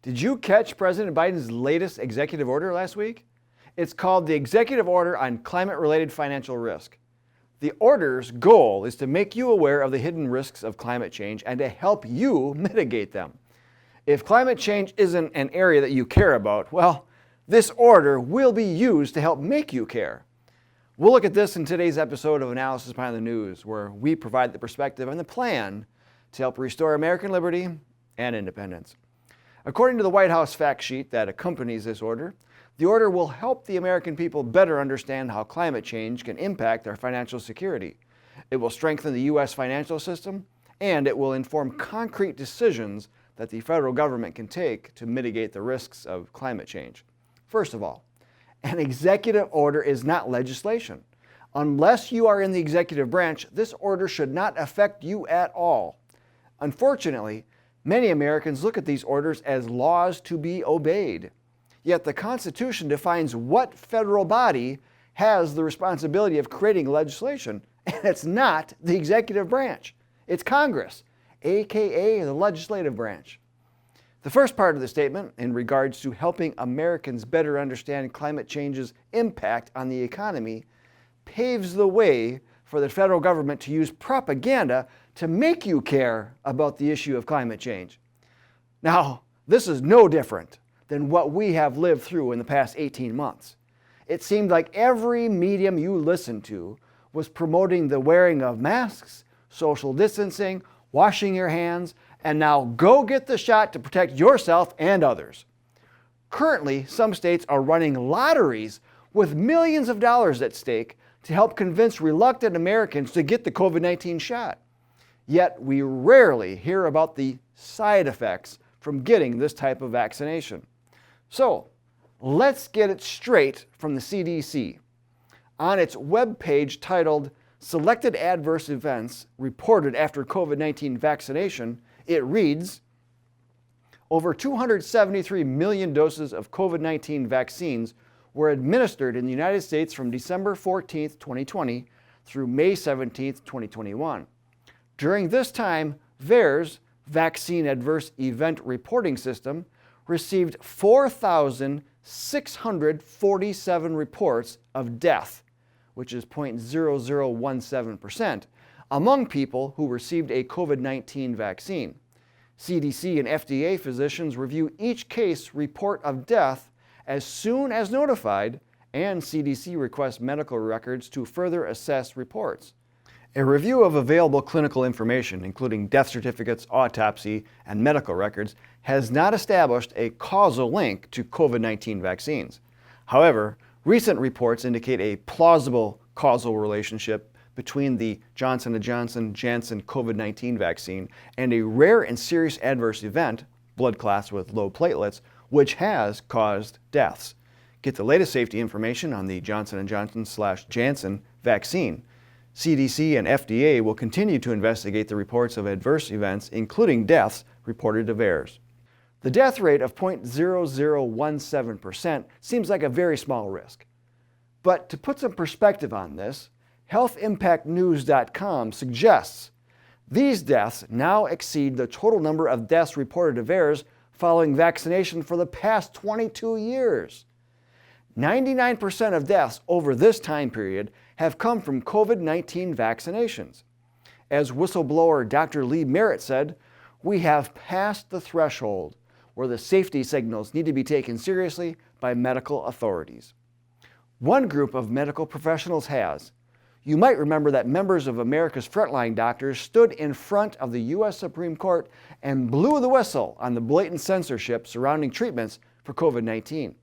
Did you catch President Biden's latest executive order last week? It's called the Executive Order on Climate-Related Financial Risk. The order's goal is to make you aware of the hidden risks of climate change and to help you mitigate them. If climate change isn't an area that you care about, well, this order will be used to help make you care. We'll look at this in today's episode of Analysis Behind the News, where we provide the perspective and the plan to help restore American liberty and independence. According to the White House fact sheet that accompanies this order, the order will help the American people better understand how climate change can impact their financial security. It will strengthen the U.S. financial system, and it will inform concrete decisions that the federal government can take to mitigate the risks of climate change. First of all, an executive order is not legislation. Unless you are in the executive branch, this order should not affect you at all. Unfortunately, many Americans look at these orders as laws to be obeyed. Yet the Constitution defines what federal body has the responsibility of creating legislation, and it's not the executive branch. It's Congress, aka the legislative branch. The first part of the statement, in regards to helping Americans better understand climate change's impact on the economy, paves the way for the federal government to use propaganda to make you care about the issue of climate change. Now, this is no different than what we have lived through in the past 18 months. It seemed like every medium you listened to was promoting the wearing of masks, social distancing, washing your hands, and now go get the shot to protect yourself and others. Currently, some states are running lotteries with millions of dollars at stake to help convince reluctant Americans to get the COVID-19 shot. Yet we rarely hear about the side effects from getting this type of vaccination. So, let's get it straight from the CDC. On its webpage titled Selected Adverse Events Reported After COVID-19 Vaccination, it reads, over 273 million doses of COVID-19 vaccines were administered in the United States from December 14, 2020 through May 17, 2021. During this time, VAERS, Vaccine Adverse Event Reporting System, received 4,647 reports of death, which is 0.0017%, among people who received a COVID-19 vaccine. CDC and FDA physicians review each case report of death as soon as notified, and CDC requests medical records to further assess reports. A review of available clinical information, including death certificates, autopsy, and medical records, has not established a causal link to COVID-19 vaccines. However, recent reports indicate a plausible causal relationship between the Johnson & Johnson Janssen COVID-19 vaccine and a rare and serious adverse event, blood clots with low platelets, which has caused deaths. Get the latest safety information on the Johnson & Johnson/Janssen vaccine. CDC and FDA will continue to investigate the reports of adverse events, including deaths, reported to VAERS. The death rate of 0.0017% seems like a very small risk. But to put some perspective on this, healthimpactnews.com suggests these deaths now exceed the total number of deaths reported to VAERS following vaccination for the past 22 years. 99% of deaths over this time period have come from COVID-19 vaccinations. As whistleblower Dr. Lee Merritt said, we have passed the threshold where the safety signals need to be taken seriously by medical authorities. One group of medical professionals has. You might remember that members of America's frontline doctors stood in front of the U.S. Supreme Court and blew the whistle on the blatant censorship surrounding treatments for COVID-19.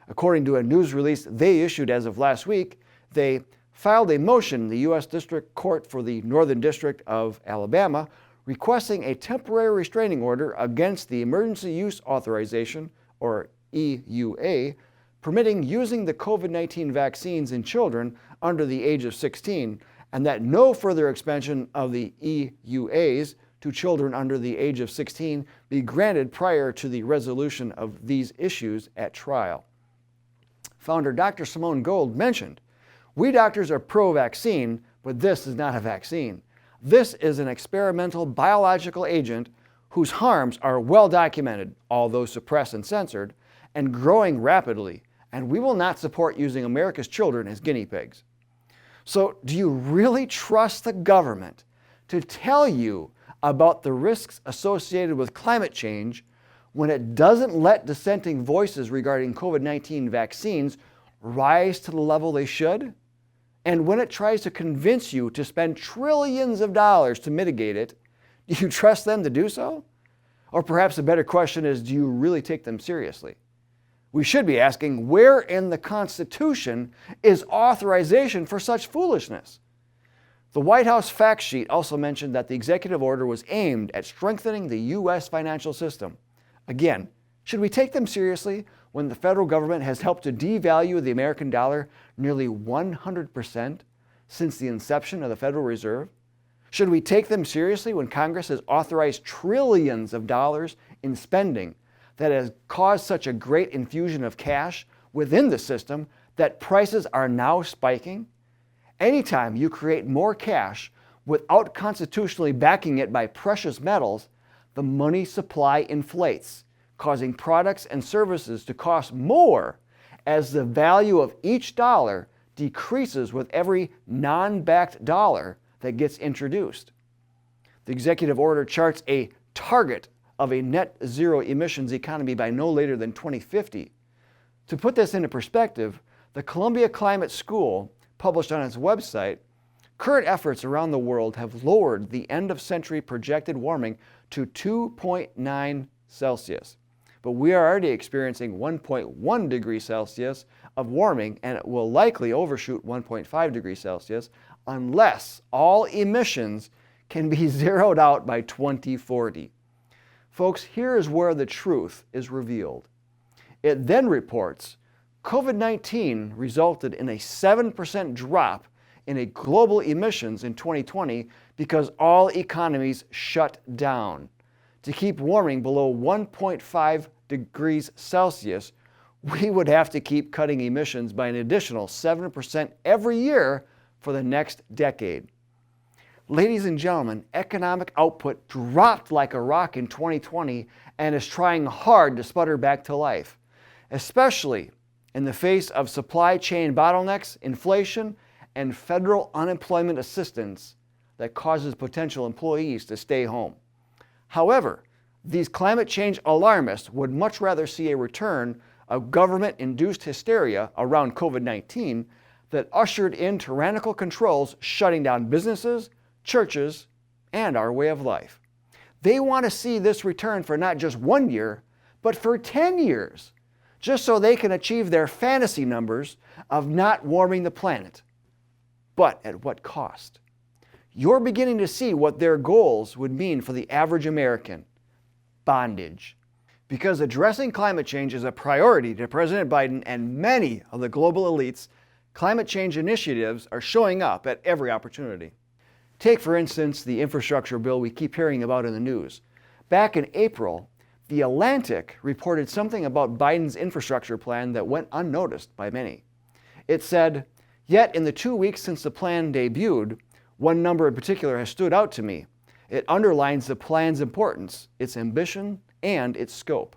According to a news release they issued as of last week, they filed a motion in the U.S. District Court for the Northern District of Alabama requesting a temporary restraining order against the Emergency Use Authorization, or EUA, permitting using the COVID-19 vaccines in children under the age of 16, and that no further expansion of the EUAs to children under the age of 16 be granted prior to the resolution of these issues at trial. Founder Dr. Simone Gold mentioned, "We doctors are pro-vaccine, but this is not a vaccine. This is an experimental biological agent whose harms are well documented, although suppressed and censored, and growing rapidly, and we will not support using America's children as guinea pigs. So, do you really trust the government to tell you about the risks associated with climate change when it doesn't let dissenting voices regarding COVID-19 vaccines rise to the level they should? And when it tries to convince you to spend trillions of dollars to mitigate it, do you trust them to do so? Or perhaps a better question is, do you really take them seriously? We should be asking, where in the Constitution is authorization for such foolishness? The White House fact sheet also mentioned that the executive order was aimed at strengthening the U.S. financial system. Again, should we take them seriously when the federal government has helped to devalue the American dollar nearly 100% since the inception of the Federal Reserve? Should we take them seriously when Congress has authorized trillions of dollars in spending that has caused such a great infusion of cash within the system that prices are now spiking? Anytime you create more cash without constitutionally backing it by precious metals, the money supply inflates, causing products and services to cost more as the value of each dollar decreases with every non-backed dollar that gets introduced. The executive order charts a target of a net zero emissions economy by no later than 2050. To put this into perspective, the Columbia Climate School published on its website, current efforts around the world have lowered the end-of-century projected warming to 2.9 Celsius. But we are already experiencing 1.1 degrees Celsius of warming, and it will likely overshoot 1.5 degrees Celsius unless all emissions can be zeroed out by 2040. Folks, here is where the truth is revealed. It then reports COVID-19 resulted in a 7% drop in a global emissions in 2020 because all economies shut down. To keep warming below 1.5 degrees Celsius, we would have to keep cutting emissions by an additional 7% every year for the next decade. Ladies and gentlemen, economic output dropped like a rock in 2020 and is trying hard to sputter back to life, especially in the face of supply chain bottlenecks, inflation, and federal unemployment assistance that causes potential employees to stay home. However, these climate change alarmists would much rather see a return of government-induced hysteria around COVID-19 that ushered in tyrannical controls shutting down businesses, churches, and our way of life. They want to see this return for not just 1 year, but for 10 years, just so they can achieve their fantasy numbers of not warming the planet. But at what cost? You're beginning to see what their goals would mean for the average American. Bondage. Because addressing climate change is a priority to President Biden and many of the global elites, climate change initiatives are showing up at every opportunity. Take, for instance, the infrastructure bill we keep hearing about in the news. Back in April, The Atlantic reported something about Biden's infrastructure plan that went unnoticed by many. It said, "Yet in the 2 weeks since the plan debuted, one number in particular has stood out to me. It underlines the plan's importance, its ambition, and its scope.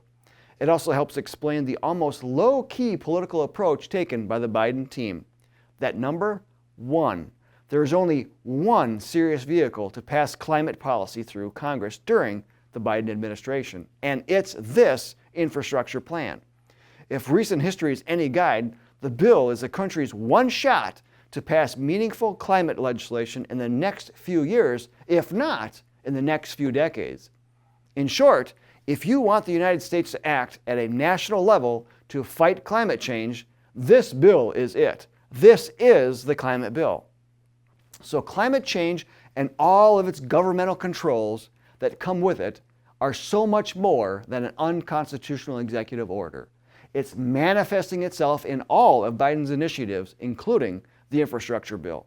It also helps explain the almost low-key political approach taken by the Biden team. That number? 1. There is only one serious vehicle to pass climate policy through Congress during the Biden administration, and it's this infrastructure plan. If recent history is any guide, the bill is the country's one shot to pass meaningful climate legislation in the next few years, if not in the next few decades. In short, if you want the United States to act at a national level to fight climate change, this bill is it. This is the climate bill." So climate change and all of its governmental controls that come with it are so much more than an unconstitutional executive order. It's manifesting itself in all of Biden's initiatives, including the infrastructure bill.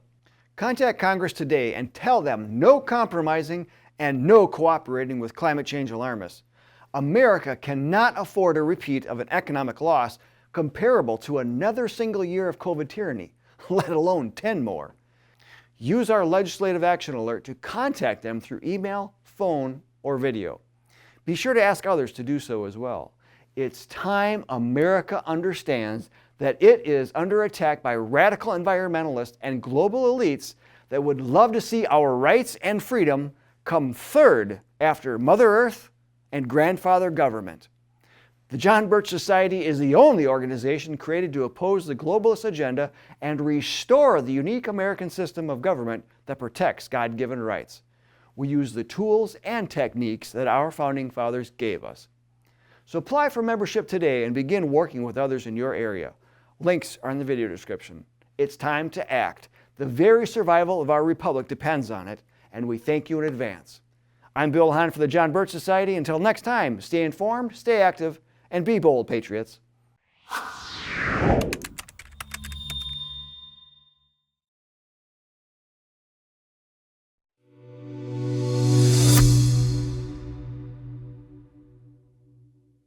Contact Congress today and tell them no compromising and no cooperating with climate change alarmists. America cannot afford a repeat of an economic loss comparable to another single year of COVID tyranny, let alone 10 more. Use our legislative action alert to contact them through email, phone, or video. Be sure to ask others to do so as well. It's time America understands that it is under attack by radical environmentalists and global elites that would love to see our rights and freedom come third after Mother Earth and grandfather government. The John Birch Society is the only organization created to oppose the globalist agenda and restore the unique American system of government that protects God-given rights. We use the tools and techniques that our founding fathers gave us. So apply for membership today and begin working with others in your area. Links are in the video description. It's time to act. The very survival of our republic depends on it, and we thank you in advance. I'm Bill Hahn for the John Birch Society. Until next time, stay informed, stay active, and be bold, patriots.